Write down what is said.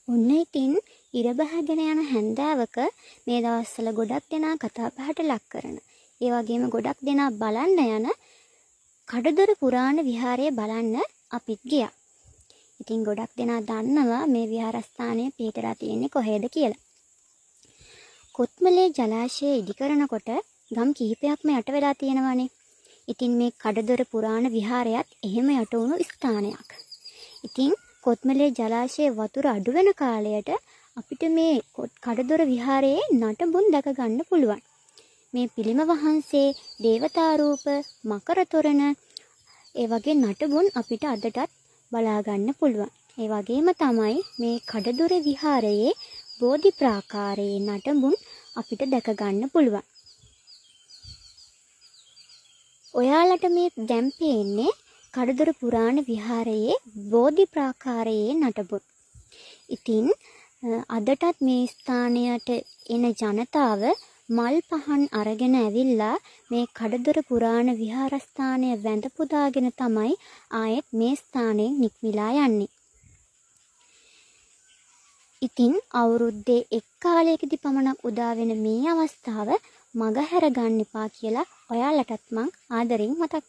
ඔන්න ඉතින් ඉර බහගෙන යන හැන්දෑවක මේ දවස්වල ගොඩක් දෙනා කතා බහට ලක් කරන. ඒ වගේම ගොඩක් දෙනා බලන්න යන කඩදොර පුරාණ විහාරය බලන්න අපිත් ගියා. ඉතින් ගොඩක් දෙනා දන්නවා මේ විහාරස්ථානය පිහිටලා තියෙන්නේ කොහෙද කියලා. කොත්මලේ ජලාශය ඉදි කරනකොට ගම් කිහිපයක්ම යට වෙලා තියෙනවානේ. ඉතින් මේ කඩදොර පුරාණ විහාරයත් එහෙම යට වුණු ස්ථානයක්. ඉතින් කොත්මලේ ජලාශයේ වතුර අඩු වෙන කාලයට අපිට මේ කඩදොර විහාරයේ නටබුන් දැක ගන්න පුළුවන්. මේ පිළිම වහන්සේ, දේවතා රූප, මකර තොරණ ඒ වගේ නටබුන් අපිට අදටත් බලා ගන්න පුළුවන්. ඒ වගේම තමයි මේ කඩදොර විහාරයේ බෝධි ප්‍රාකාරයේ නටබුන් අපිට දැක ගන්න පුළුවන්. ඔයාලට මේ දැන් පේන්නේ කඩදොර පුරාණ විහාරයේ බෝධි ප්‍රාකාරයේ නටබුන්. ඉතින් අදටත් මේ ස්ථානයට එන ජනතාව මල් පහන් අරගෙන ඇවිල්ලා මේ කඩදොර පුරාණ විහාරස්ථානය වැඳ පුදාගෙන තමයි ආයෙත් මේ ස්ථානයෙන් නික්මිලා යන්නේ. ඉතින් අවුරුද්දේ එක් කාලයකදී පමණක් උදා වෙන මේ අවස්ථාව මගහැර ගන්න එපා කියලා ඔයාලටත් මං ආදරෙන් මතක්